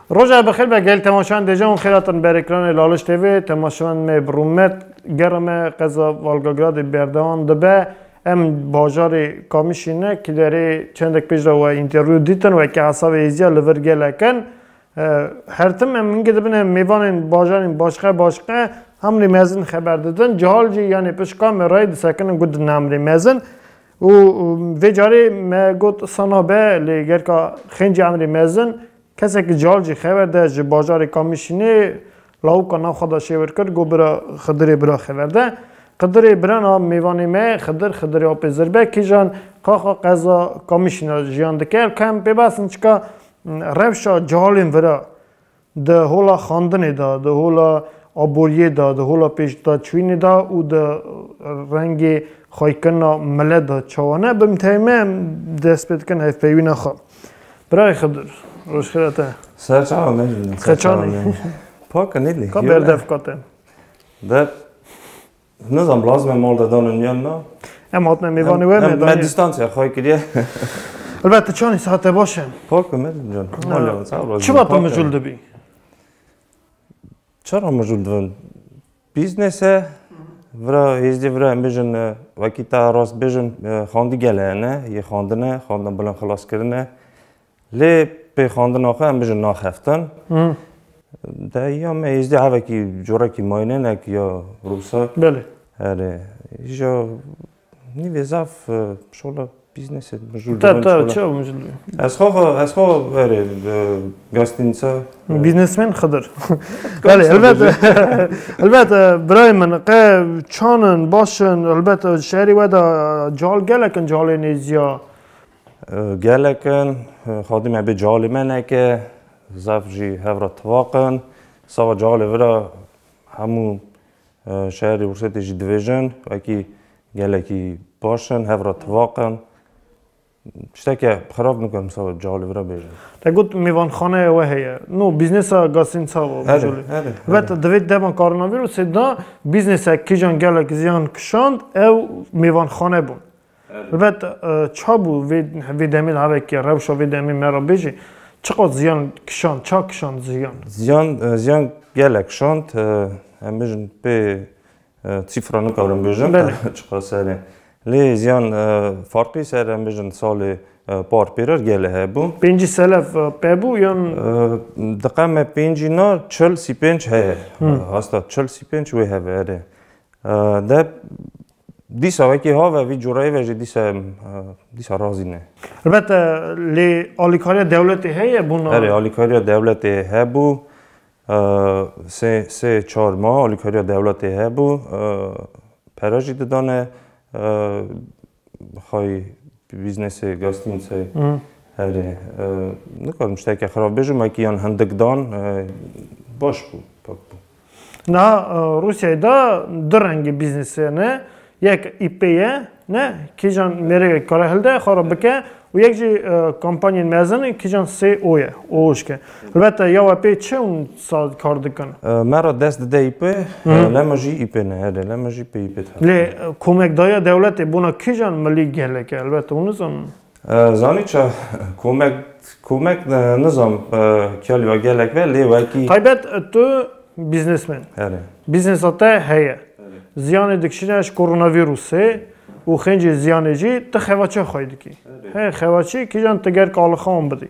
روزا بخیر به گل تماشان دیجان خیراتن بر اکران لالش تیوی تماشان می برومت گرم قضا والگاگراد بردان دبه ام بازار کامیشینه که داری چندک پیش رو اینترویو دیتن و که حساب ایزیا لور گلکن هر تم من گده بنه میوان بازارین باشقه همری مزن خبر دادن جهال جی یعنی پیش کامرای دسکن گود نامری مزن و ویجاری ما گود صنابه لیگر که خنج امری مزن کسی که جالجی خبر ده جی بازار کامیشینی لاو کنا خدا شیور کرد گو برا خدری برا خبر ده خدری بران آب میوانی می خدری آب زربه کی جان کاخا قضا کامیشینا جیان دکر کم بباسن چکا روشا جالین ورا ده هولا خاندنی ده هولا آبوریه ده هولا پیش ده چوینی ده و ده رنگی خواهی مله ده چوانه بمتایمه دست بید کن هف پیوینا خواب برای خدر روش خیراته سرچاو نجونم خچانی پاک نیلی که بردف کاته ده نظام لازمه مال دادن یا نه ام هات نمیوانی و من میدانی دیستانسی خواهی کریه البته چانی ساعته باشه پاک میدون جان مالیان سال چی باید تو مجول بی؟ چرا مجول دون بیزنسه ورا هیچی ورا بیشن وقتی تا راست بیشن خاندی گله نه یه خاندنه خاندن بلند خلاص کردنه لی به خاندن آخه هم بیشن ناخفتن ده یا من هیچی هوا کی جورا کی ماینه نه کی یا روسا بله آره ایجا نیوزاف شولا بیزنس مجول تا چه مجول بی؟ از خواه آره گاستینسا بیزنسمن خدر بله البته برای من چانن باشن البته شهری ودا جال گلکن جال نیزیا گلکن خادم به جال منه که زفجی هفرا تواقن سوا جال ورا همو شهری ورسته جی دویژن و اکی گلکی باشن هفرا تواقن چطور که خراب نکنم سوا جال ورا بیشن تا گفت میوان خانه و هیه نو بیزنس گاسین سا و بجولی البته دوید دمان کارنا ویروس دا بیزنس کی جان گلک زیان کشاند او میوان خانه بون البته چا بو وید همین هوا که روشا وید همین مرا بیجی چقدر زیان کشاند چا کشاند زیان گلک شاند هم بیشن به цифра نکارم بیشن چقدر سره لی زیان فرقی سر هم بیشن سال پار پیرر گله هبو 5 سلف پبو یا دقیقا 5 نا 40-35 هه هستا 40-35 وی هبه اره ده دیسا وکی ها و وی جورایی وجه دیسا رازی نه البته لی آلیکاریا دولتی هیه بونا اره آلیکاریا دولتی هبو 3-4 ماه آلیکاریا دولتی هبو پراجی دادانه خواهی بیزنس گاستینسه هره نکارم شده که خراب بجم اکی یان هندگدان باش بود پاک بود نه روسیه دا دو رنگ بیزنسه نه یک ایپیه نه که جان میره کاره هلده خراب بکه و یک جی کمپانی مزنه که جان سی اویه اوش که البته یا و پی چه اون سال کار دکن مرا دست ده ایپه لما جی ایپه نه هره لما جی پی ایپه لی کمک دایا دولتی بونا که جان ملی گله که البته اون زن زانی چه کمک نظام کیالی و گلک ولی وکی طیبت تو بیزنسمن بیزنس تا هیه زیان دکشینش کرونا ویروسه و خنج زیانی جی تا خواچه خواهید کی هی خواچه کی جان تگر کال خوام بدی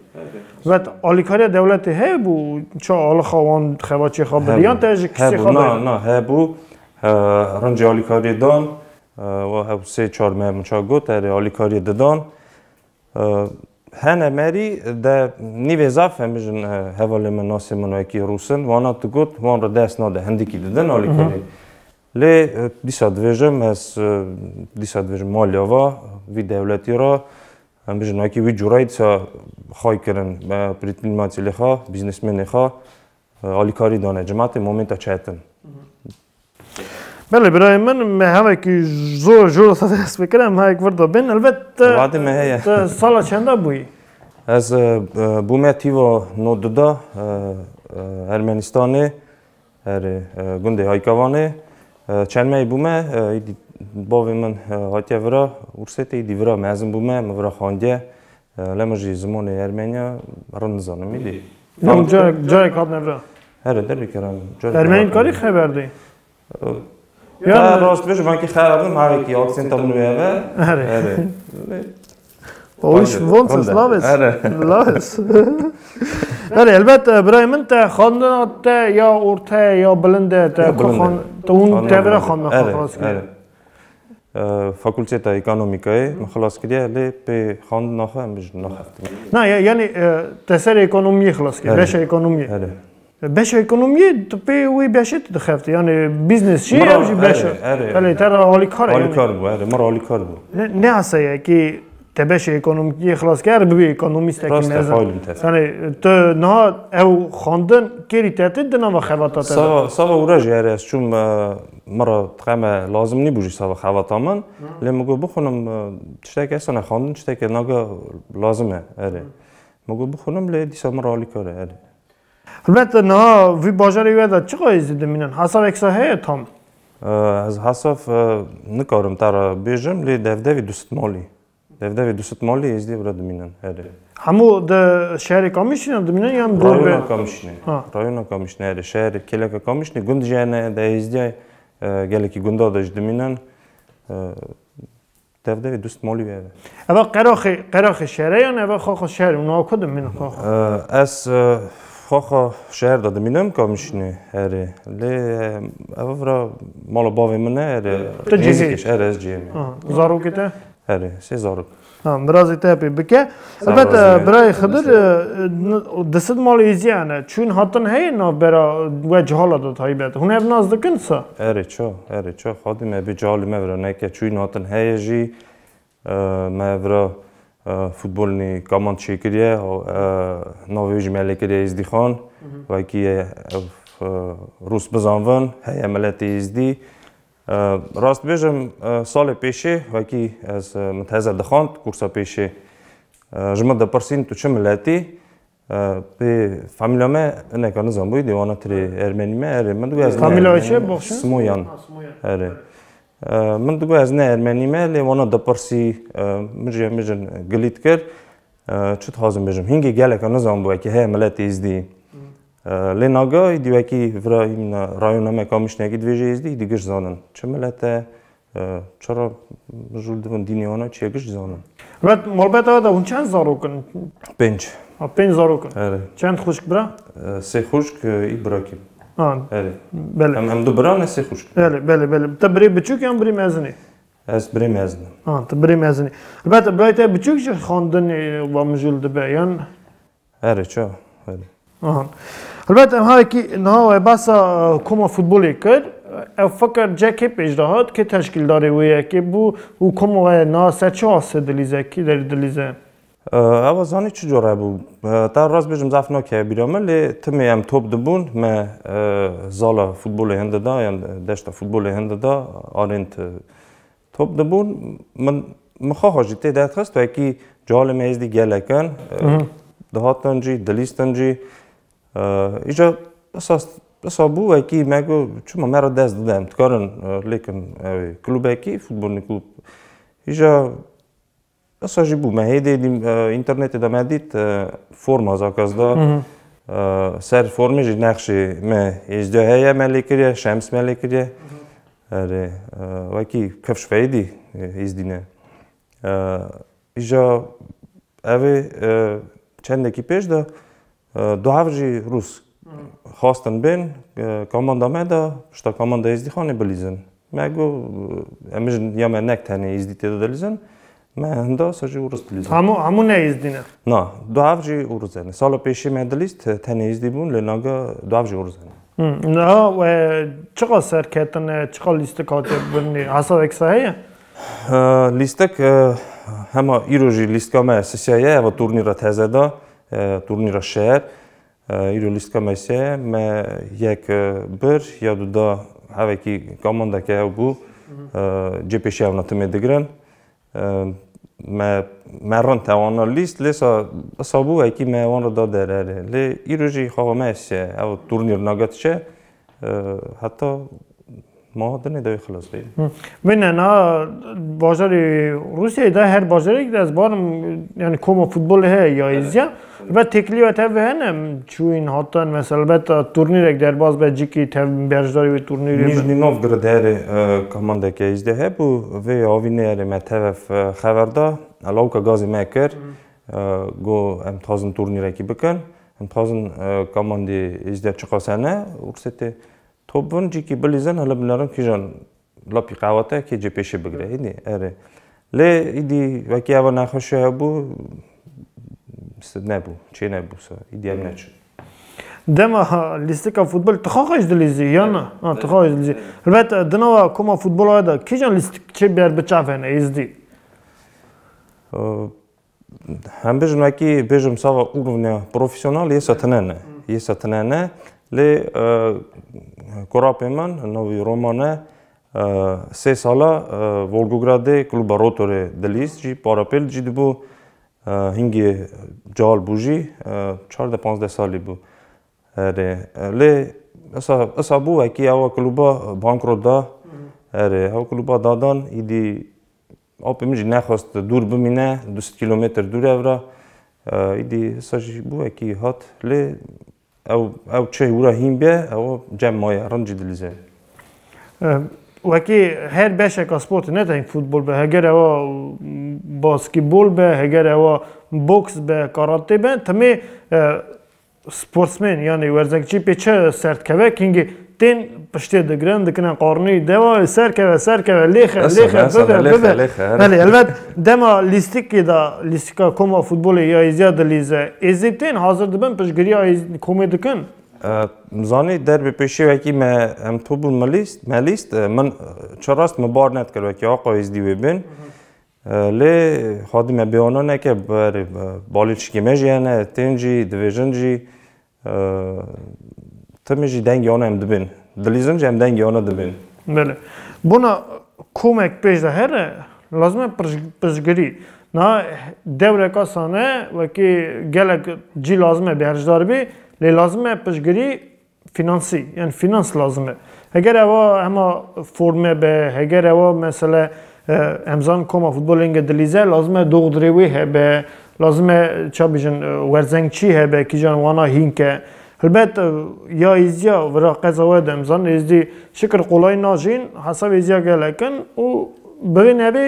و آلیکاریا دولتی هی بو چه آل خوان خواچه خواب بدی یا تاج کسی خواب نه هی بو رنج آلیکاری دان و هب 3-4 ماه منچا گوت اره آلیکاری دان هنه مری ده نیوه زاف همیشن حواله من ناسی منو اکی روسن وانا تو گوت وان را دست ناده هندی کی دادن آلیکاری لی دیسا دویجم مالیا و وی دولتی را همیشن اکی وی جورایی دیسا خواهی کرن پریتنیماتی لخوا بیزنسمن لخوا آلیکاری دانه جماعت مومنتا چهتن بله برای من همه که زور ساده است بکرم ها یک ورد بین البته سالا چنده بویی؟ از بومه تیوا نوددا ارمنستانه گنده هایکوانه چند ماه بومه باوی من هاتیه ورا ورسته ایدی ورا مازن بومه مورا خاندیه لما جی زمان ارمنیا رن نزانم ایدی نم جای کات نبرا هره داری کردم ارمنی کاری خبر دی یا راست بشه من که خبردم هر کی اکسنت هم نمیاد هره اوش وونس لاوس لاوس هره البته برای من تا خواندن تا یا ارته یا بلنده تا اون تبره خواندن خلاص کرد فاکولته اکونومیکای من خلاص کردم لی به خواندن نخواهم بیش نخواستم نه یعنی تسر اکونومی خلاص کرد بشه اکونومی بشه اکونومی تو به وی بشه تو دخفت یعنی بیزنس چی یا بشه ولی ترى حالی کاره حالی کار بود مرا حالی کار بود نه اصلا که تبشه اکونومی خلاص کرد ببی اکونومیست کی نزن یعنی تو نه او خواندن کی تهدید دنام خواطات سوا اوراج یاری است چون مرا تقام لازم نی بوجی سوا خواتامن لمگو بخونم چطور که اصلا خواندن چطور که نگاه لازمه اره مگو بخونم لی دیسا مرا حالی کاره اره البته نه وی باجری وید چه قایزی دمینن حساب اکساه تام از حساب نکارم ترا بیجم لی دفدوی دوست مالی دفدوی دوست مالی ازدی برای دمینن هره همو د شهر کامیشنه دمینن یا رایون کامیشنه رایون کامیشنه هره شهر کلک کامیشنه گند جانه د ازدی گله کی گندا داش دمینن دفدوی دوست مالی بیاره اما قراخ شهره یا نه خاخ شهر اونا کدوم مینن خاخ از خاخ شهر داده مینم کامیشنه هره لی افرا مال باوی منه هره تجهیزش هره از جیمی زارو کته هره 3000 برازی تاپی بکه البته برای خدر دست مال ایزیانه چون هاتن هی نه برا وجه حالا داد هایی بیاد هونه اب ناز دکن سا هره چو خادی ما بجالی ما برا نه که چون هاتن هی جی ما برا فوتبال نی کامنت شکریه نویج ملی کریه ازدی خان و کی روس بزنون هی عملیاتی ازدی راست بیشم سال پیشه و کی از متحزر دخان کورس پیشه جمع دپرسین تو چه ملیتی به فامیلا ما نکانه زنبوی دیوانه تری ارمنی ما اره من دوگه از فامیلا چه بخشن؟ سمویان اره من دوگه از نه ارمنی ما لیوانه دپرسی مجن گلیت کرد چت حازم بیشم هنگی گله کنه زنبوی که هی ملیتی ازدی لناگای دیوکی ورای رایون ما کامیش نگید ویژه ازدی دیگه زانن چه ملته چرا جول دون دینیانا چیه گش زانن بعد مالبت آده اون چند زارو کن 5 زارو کن چند خشک برا 3 خشک ای براکیم بله هم دو برا 3 خشک بله تبری بچوک یا بری مزنی از بری مزنی تبری مزنی البته برای تا بچوک چه خواندن و مجول دبه یان چه البته های کی نه بس کما فوتبالی کرد فکر جکی پیش داد که تشکیل داره ویه که بو او کما نه سچه هست دلیزه کی داری دلیزه اوازانی چه جوره بود تا راست بیشم ضعف نکه بیرامه لی تمی هم توپ دبون ما زالا فوتبال هنده دا یا دشت فوتبال هنده دا آرنت توپ دبون من مخواه جیته داد خست و کی جال میزدی گله کن دهاتنجی دلیستنجی ایجا اساس بو اکی مگو چون مرا دست دادم تکارن لیکن کلوب اکی فوتبال کلوب ایجا اساسی بو من هیدی اینترنت دام ادیت فرم از آکاز دا سر فرمی جی نقشی من ایجدا هیا ملی کریه شمس ملی کریه اره و اکی کفش فایدی ایزدینه ایجا اوه چند کی پیش دا دو هفته روز خواستن بین کاماندا مدا شتا کاماندا ازدی خانه بلیزن مگو امیجن یا من نک تنه ازدی تیدا دلیزن من هندا ساجی ورس دلیزن همو نه ازدینه نه دو هفته ورزنه سال پیشی من دلیست تنه ازدی بون لناگا دو هفته ورزنه نه و چقدر سرکتن چقدر لیست کاتب بنی حساب اکسایه لیستک همه ایروجی لیست کامه سیاسیه و تورنیر تازه تورنیر شهر ایرو لیست کامسیه ما یک بر یا دو دا هوا کی کاماندا که او بو جپشی او نتومه دگرن ما رن توانا لیست لیسا سابو اکی ما وان رو داده ره لی ایروجی خواه ماسیه او تورنیر نگاتشه حتی ما دنی دوی خلاص بید. بینه نه بازاری روسیه ده هر بازاری که از بارم یعنی کوم فوتبال ها یا ایزیا البته تکلیه تف هنم چوین هاتن مثلا البته تورنیر درباز به جیکی تف برجداری و تورنیری Nizhny Novgorod eri komanda که ایزده هبو و آوینه eri me tevef خبردا علاوه گازی me کر گو ام تازن تورنیره کی بکن ام تازن komandi ایزده چقاسنه ورسته توبون جیکی بلیزن حالا بنارم کی جان لاپی قواته کی جی پیش بگیره هیدی اره لی ایدی وکی اول نخوشه هبو نبو چی نبو سا ایدی هم نچ دما لیستیکا فوتبال تخواهش دلیزی یا نه؟ تخواهش دلیزی البته دنوا کما فوتبال هایده کی جان لیستیک چه بیار بچافنه ایزدی؟ هم بيجم وكي بيجم سوا urovnja profesional jesa tnene li korapim novi romane se sala Volgograde kluba Rotore Delis ji parapel ji bu hingi jal buji 4-5 sali bu li asa bu vaki ava kluba bankroda ava kluba dadan idi Apim ji nexwast dûr bimîne 200 kilometr dûr evra îdî sa jî bû wekî hat lê ew çê wira hîn be ew cem maye ran jî dilîze wekî her beşeka sportê ne teng futbol be heger ewa basketbol be heger ewa boks be karate be timê sportsmen yani werzekçî pê çi sertkeve kingî Ten piştê digirin dikine qarnî dewa serkeve lêxe Belê elbet dema lîstikê da lîstika koma futbolê ya êziya dilîze êzî tên hazir dibin piştgiriya komê dikin Zanî derbê pêşî wekî me em tobûn me lîst min çarast me bar nedkir wekî aqa êzdî wê bin lê xwedî me bêhana neke berê balîçikê me jî hene tên jî dibêjin jî Timê jî dengê wana em dibin. Dilîzin jî em dengê wana dibin. Belê. Buna komek pêş de here lazim e piştgirî. Na devreka sane wekî gelek cî lazim e berjdar bê lê lazim e piştgirî finansî yani finans lazim e. Heger eva hema forme be heger eva mesela em zan koma futbolê dilîze lazim e doxdirê wê hebe lazim e çabîjin werzengçî hebe kîjan wana hînke البته یا ایزیا ورا قضاوت دمزان ازدی شکر قلای ناجین حساب ایزیا گلکن و ببین هبی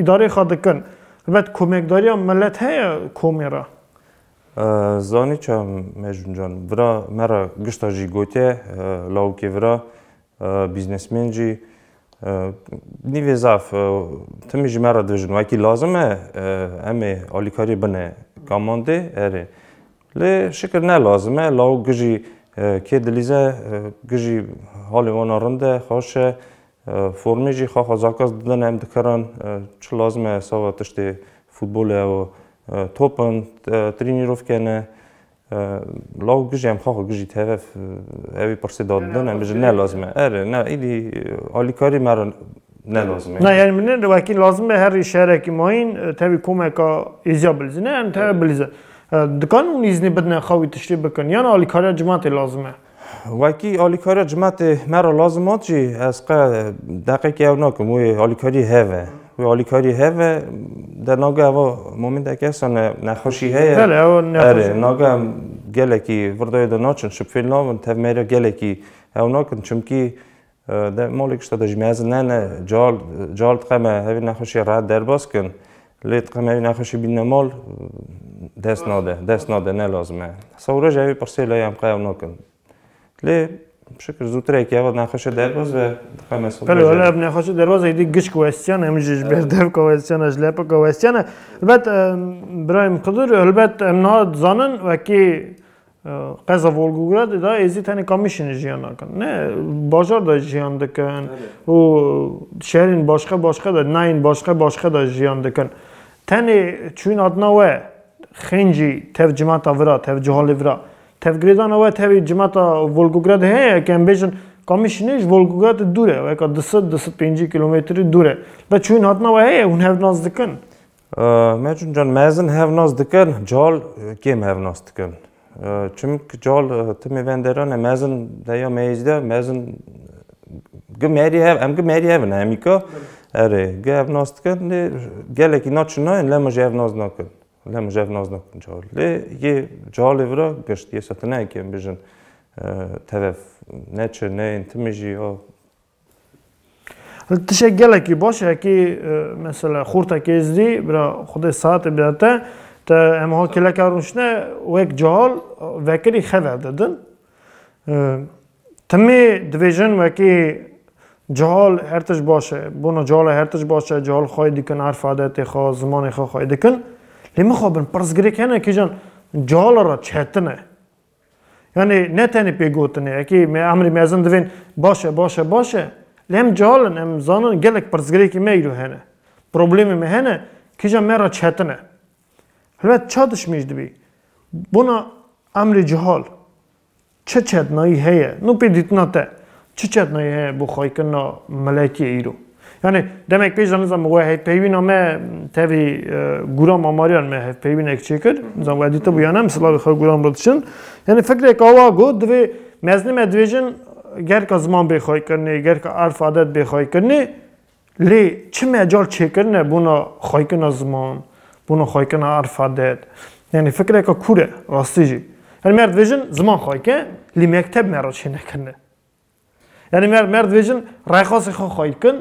اداره خادکن البته کمکداری ملت هیا کومیرا زانی چه مجون جان ورا مرا گشتا جی گوته لاوکی ورا بیزنسمن جی نیوی زاف تمیجی مرا دوژن وکی لازمه امی آلیکاری بنه کامانده اره Lê şikir ne lazim e, law gijî kê dilîze gijî halê wana rind e, xweş e, formê jî xwe zakaz didin em dikarin çi lazim e sava tiştê futbolê ew topin, trînîrovke ne law gijî em xwe gijî tevef evî pirsê da didin em bijin ne lazim e. Ere ne îdî alîkarî me re ne lazim e. Ne yani min wekî lazim e herî şehrekî mayîn tevî komeka êziya bilîzîne em teve bilîze. Dikan û îznê bidine xewî tiştê bikin yan alîkariya cimatê lazim e Wekî alîkariya cimatê me re lazim hat jî ez qe deqekê ew nakim wê alîkarî heve wê alîkarî heve de nage eva momenteke sane nexweşî heye Erê nage em gelekî virdayê de naçin şibfêl nabin tev me re gelekî ew nakin çimkî de malê kişta de jî mezin nene cal diqe me hevî nexweşî rahat derbas kin lê diqe me hevî nexweşî bîne mal dest nade ne lazim e. Sewre ji evî pirsê lê em qe ew nakin. Lê şikir zûtirekî eva nexweşe derbas ve diqe me Belê wele ev nexweşe derbas êdî giş kwestyan em jî ji ber dev kwestiyana ji lepeka kwestiyana elbet birayim Qidir elbet em niha dizanin wekî qeza Volgogradê da êzî tenê kamîşînê jiyan nakin. Ne bajar da jiyan dikin û şehrên başqa da nayên başqa da jiyan dikin. Tenê çûyîn adina we xêncî tev cimata vira, tev cihalê vira. Tevgirêdana we tevî cimata Volgogradê heye ku em bêjin kamîşînê ji Volgogradê dûr e weka 200-250 kilometrî dûr e. Ve çûyîn hatina we heye hûn hevnaz dikin. Mecun can mezin hevnaz dikin, cal kêm hevnaz dikin. Çimkî cal timê venderan e mezin deya meyizde mezin em gimerî hevin hemîka erê gi hevnaz dikin lê gelekî naçin nayên lema jî hevnaz nakin. لم جاف نازنك جال لي يه جال ورا قشت يساتنا كي بيجن تفف ناتشر نين تمجي أو تشجع لك باشه کی مثلا خورتا کیزدی برا خود ساعت بیاته تا اما کلا کارونشنه و یک جال وکری خبر دادن تمی دیویژن وکی جال هرتش باشه بونا جال هرتش باشه جال خواهی دیکن عرف عادت خواه زمان خواه خواهی دیکن لیمه خوابن پرسگری کنه که جان جال را چهتنه یعنی نه تنی پیگوتنه اکی امری میزن دوین باشه لم جالن ام زانن گلک پرسگری که میگیرو هنه پروبلمی می هنه که جان مرا چهتنه البته چادش میجد بی بونا امری جهال چه چهتنایی هیه نو پیدیتنا ته چه چهتنایی هیه بو خواهی کنه ملکی ایرو یعنی demek پیش نظام وای پیوینا ما تاوی گورام آماریان ما پیوین یک چیکر نظام وادی تو بیانم مثلا بخوای گورام بودشن یعنی فکر یک آوا گود دوی مزنی مدویجن گر که زمان بخوای کنی گر که عرف عادت بخوای کنی لی چه مجال چیکرنه بونا خواهی کنه زمان بونا خواهی کنه عرف عادت یعنی فکر یک کوره راستیجی یعنی مرد ویژن زمان خواهی که لی مکتب مرا چی نکنه یعنی مرد ویژن رایخاصی خواهی کن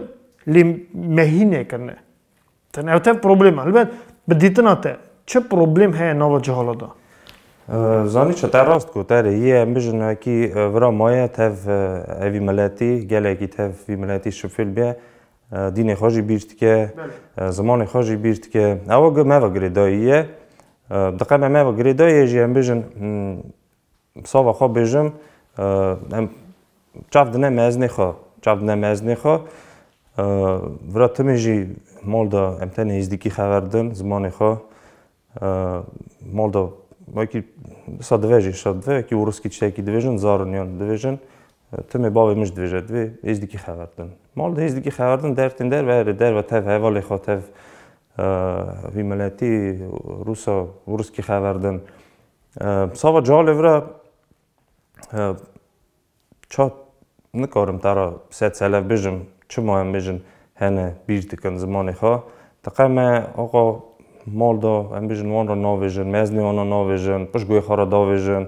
لی مهینه کنه تن اوته پروبلم البته بدیتنا ته چه پروبلم هست نو جهالا دا زانی چه تراست کو تره یه امبیجن کی ورا مایه تف اوی ملاتی گله کی تف وی ملاتی شفیل بیا دین خواجی بیرت که زمان خواجی بیرت که اوه ما و گریداییه دقیقا ما و گریداییه جی امبیجن ساوا خواب بیجم چاف دنه مزنی خوا ورا تمیجی مالدا امتحان ازدیکی خبردن زمان خوا مالدا وکی صدوه کی ورسکی چیکی دیویژن زارونیان دیویژن تمی باوی مش دیویژن دوی ازدیکی خبردن مالدا ازدیکی خبردن درتین در و تف حوالی خوا تف وی ملتی روسا ورسکی خبردن ساوا جاله ورا چا نکارم ترا ست سلف بیجم چه مهم بیجن هنه بیرتی کن زمانی خواه تقیمه آقا مال دا هم بیجن وان را ناویجن مزنی وان را ناویجن پشگوی خواه را داویجن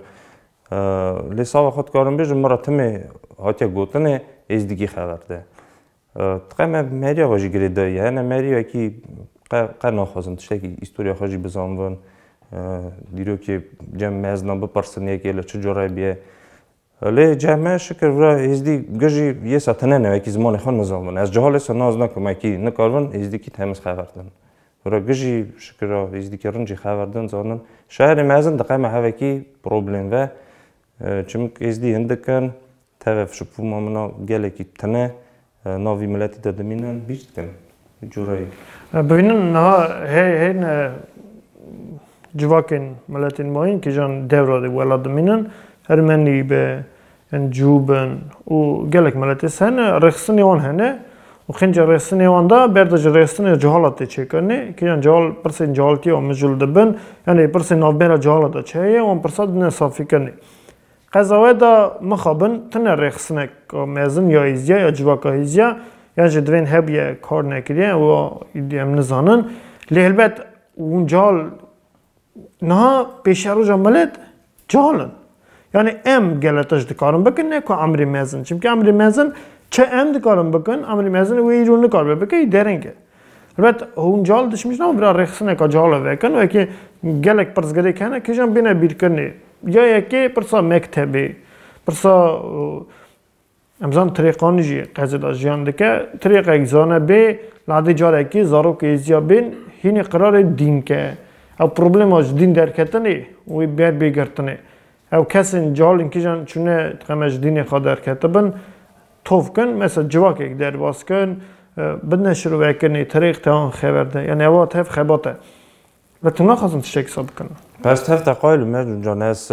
لیسا و خود کارم بیجن مرا تمی هاتیا گوتنه از دیگی خبرده تقیمه مریا واجی گریدایی هنه مریا که قر ناخوازن تشته که ایستوریا خواجی بزانون دیرو که جمع مزنا بپرسن یکی اله چه جورای بیه لی جمعه شکر ورا ازدی گجی یه ساتنه نه کی زمان خان نزامن از جهال سناز نکم کی نکارون ازدی کی تمیز خبردن ورا گجی شکر ازدی کی رنجی خبردن زانن شهر مازن دقیقه هوا کی پروبلم و چون ازدی هندکن توف شپو مامنا گله کی تنه ناوی ملتی دادمینن بیشت کن جورایی ببینن نه هی جواکن ملتین ماین که جان دوراده ولاد مینن هرمنی به انجوبن و گلک ملتی سن رخصنی آن هنه و خنج رخصنی آن دا بردج رخصنی جهالتی چه کنی که جان جهال پرسین جهالتی و مجول دبن یعنی پرسین نابیرا جهالت چه و پرساد نصافی کنی قضاوه دا مخابن تن رخصنک مزن یا ایزیا یا جواکا ایزیا یا جدوین هب یه کار نکریه و ایدیم نزانن لیلبت اون جهال نه پیشرو جملت جهالن yani gelataş dikarım bakın ne ko amri mezun çünkü amri mezun çe dikarım bakın amri mezun ve irunu kar bakın derenge evet huncal düşmüş ama biraz reksine ka jala bakın ve ki gelek persgere kana ki jam bina bir kırni ya ki persa mektebi persa amzan tariqaniji qazida jandike tariqa egzana be ladi jara ki zarok izya bin hini qarar din ke o problem az din derketani ve ber begertani او کسی جالین که جان چونه تقامش دینی خادر کتبن توف کن مثلا جواک یک در باز کن بدن شروع کنی طریق تان خبرده یعنی اوات هف خباته و تو نخواستم تشک حساب کنم پس هف تقایل مجون جان از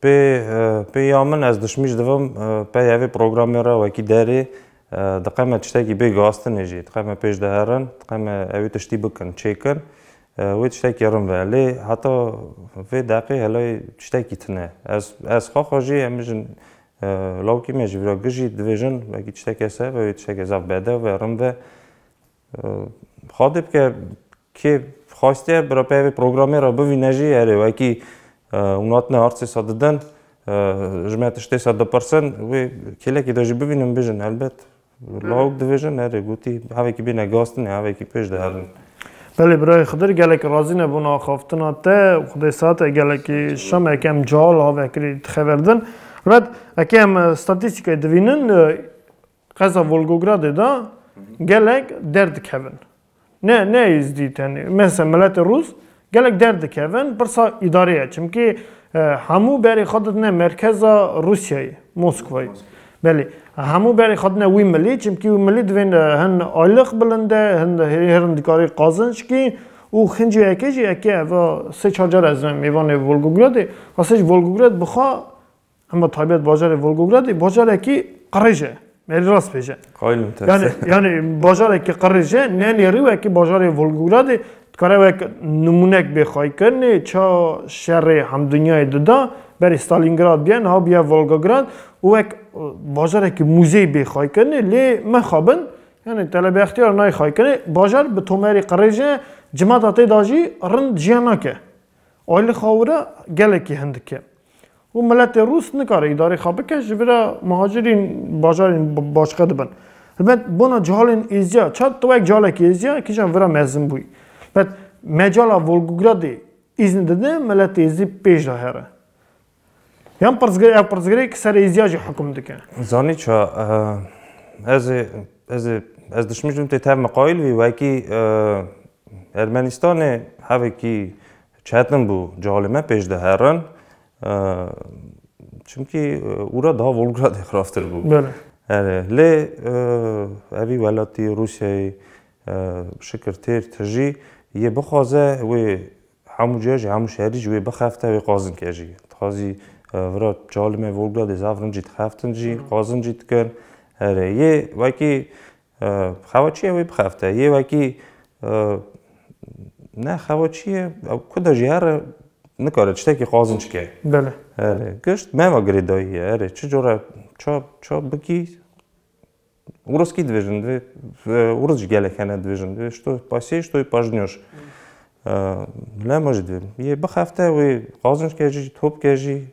به یامن از دشمیش دوم به یوی پروگرامی را وکی داری دقیقه تشتاکی به گاستن نجی دقیقه پیش دهرن دقیقه اوی تشتی بکن چیکن وی تشتاکی رم ولی حتی وی دقیقه هلای تشتاکی تنه از خواهی همیشن لاوکی میشه ولی گژی دویژن وکی تشتاکی سه وی تشتاکی زاف بده و رم و خادب که که خواسته برای پیوی پروگرامی را ببینه جی اره و کی اوناتنه آرسی ساددن جمعیتش 100% و کلی که داشتی ببینم بیشن البته لاوک دیویژن اره گویی هایی که بینه گاستنه هایی که پیش دارن بله برای خودر گله که راضی نبود خوافتناته خودی ساعت گله که شام اکم جال ها وکری خبردن بعد اکم استاتستیکای دوینن قضا ولگوگراد دا گله درد کهون نه ازدیت یعنی مثل ملت روس گله درد کهون برسا اداریه چونکه همو بری خودت نه مرکز روسیای مسکوی بله همو بری خود نه وی ملی چونکه وی ملی دوین هن آیلق بلنده هن هرندکاری قازنش کی او خنجی اکی و سه چهار از میوان ولگوگراد واسه ولگوگراد بخوا اما طبیعت بازار ولگوگراد بازار کی قریجه مری راست پیشه یعنی بازار کی قریجه نه نیروی کی بازار ولگوگراد کاره وک نمونک بخوای کنی چه شهر هم دنیای دادا بر استالینگراد بیان ها بیا ولگوگراد وک بازار کی موزه بخوای کنی لی مخابن یعنی طلب اختیار نای خواهی کنی بازار به تومری قریجه جماعت داجی رند جیانا که آیل خاوره گله کی هندکه و ملت روس نکاره اداره خوابه که جبرا مهاجرین بازارین باشقه دبن البته بنا جهالین ایزیا چند تو یک جهاله کی ایزیا که جان ورا مزن بوی بعد مجالا ولگوگرادی izin داده ملت ایزی پیش داره یام پرزگری که سر ایزیاجی حکم دکه زانی چه از دشمنیم تی تام مقایل وی کی ارمنستان هایی کی چهتن بو جالمه پیش دهرن چونکی اورا دا ولگراد خرافتر بود. بله. لی اوی ولاتی روسیای شکرتیر تجی یه بخوازه و همو جاجی همو شهری جوی بخفته و قازن کجی. تازی ورا جالمه ولگراد زافرن جیت خفتن جی قازن جیت کن. یه وکی خواهچیه وی بخفته. یه وکی نه خواهچیه کدا جیار نکاره چطور که قازن چکه. بله. گشت مهما گریداییه. چه جوره چه بکی ورس کی دویژن ورس جگله کنه دویژن شتو پاسیش توی پاجنیش لا موجود یه بخفته و قازنش کجی توپ کجی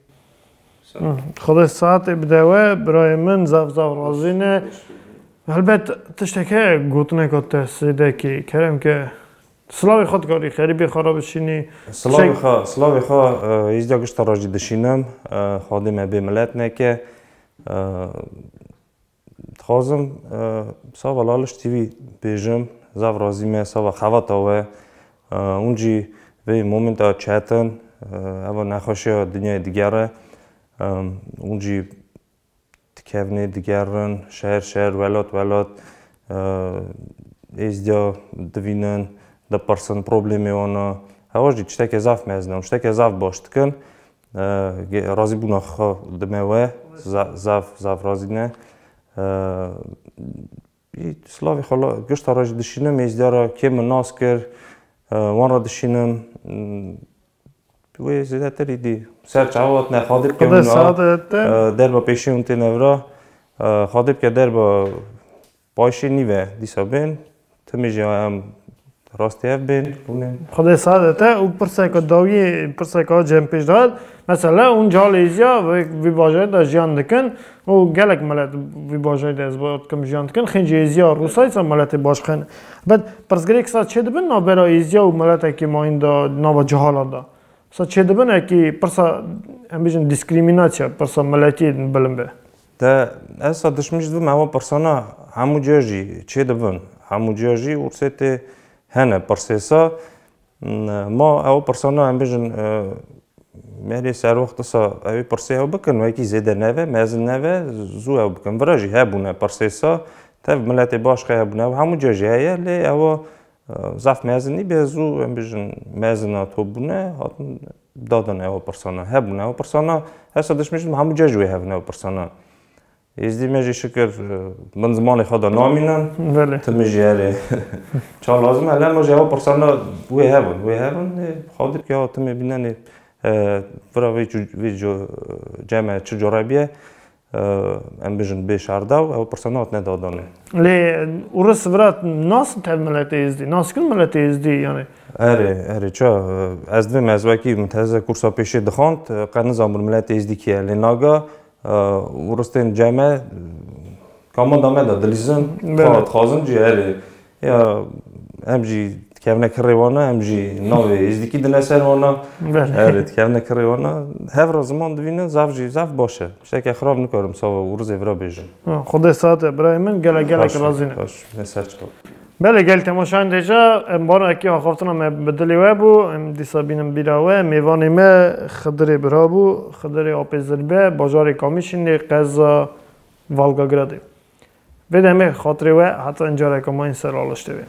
خدا ساعت بدوه برای من زاف رازینه البته تشتکه گوتنه کات سیده کی کرم که سلاوی خود کاری خریبی خراب شینی سلاوی خا ایزداگش تراجی دشینم خادم به ملت نکه خازم ساوا لالش تیوی بیجم زاف رازیمه ساوا خواتاوه اونجی وی مومنت چاتن اما نخوشی دنیای دیگره اونجی تکیونی دیگرن شهر ولات ایزدیا دوینن ده پرسن پروبلیمی وانا هواجی چطور که زاف مزنم چطور که زاف باشت کن رازی بونا خا دموه زاف رازی نه سلاوی خلا گشت راجع دشینم ایزدیارا که من ناس کر وان را دشینم وی زیاده تری دی سر چاوات نه خادب که من در با پیشی اون تنورا خادب که در با پایشی نیوه دیسا بین تمیجی هم راستی اف بین خدا سعادته او پرسک داوی پرسک جم پیش داد مثلا اون جال ایزیا وی باجای دا جیان دکن او گلک ملت وی باجای دا از باید کم جیان دکن خنجی ایزیا روسای سا ملت باشخن بعد پرسگری که سا چه دبن نابرا ایزیا و ملت اکی ما این دا نابا جهالا دا سا چه دبن اکی پرسا هم بیشن دیسکریمیناتیا پرسا ملتی بلن به ده از سا دشمنش دو مهما پرسانا همو جاجی چه دبن همو جاجی ورسیت هنه پرسیسا ما او پرسانا هم بیشن مهری سر وقت سا اوی پرسی او بکن و یکی زیده نوه مزن نوه زو او بکن وراجی هبونه پرسیسا تف ملت باش خیلی هبونه و همو جاجی هیه لی او زف مزنی به زو هم بیشن مزن تو بونه هاتن دادن او پرسانا هبونه او پرسانا هستا دشمنشم همو جاجوی هبونه او پرسانا ازدی میجی شکر من زمان خدا نامینن تمیجی هره چه لازم الان مجه او پرسانا وی هبون خادب که ها تمی بینن برای وی جو جمع چه جرابیه ام بیشن به شرده و پرسنات ندادانه. لی ورس ورات ناس تب ملت ازدی ناس کن ملت ازدی یعنی. اره چه از دوی مزوکی متحزه کورسا پیشی دخاند قرن زامر ملت ازدی که لناگا ورستین جمع کامان دامه داد دلیزن خازن جی اره یا همجی کم نکری وانا همجی ناوی ازدیکی دنسر وانا اره کم نکری وانا هفر زمان دوینه زف باشه شک خراب نکارم سوا ورز ورا بیجن خود ساعت برای من گله رازینه باش مسج کن بله گل تماشان دیجا بارو اکی آخافتنا ما بدلی و بو دیسا بینم بیراوه میوانی ما خدری برا بو خدری آپیزربه باجاری کامیشینی قضا والگاگراده بده همه خاطری و حتی اینجا رکا ما این سر آلشته بیم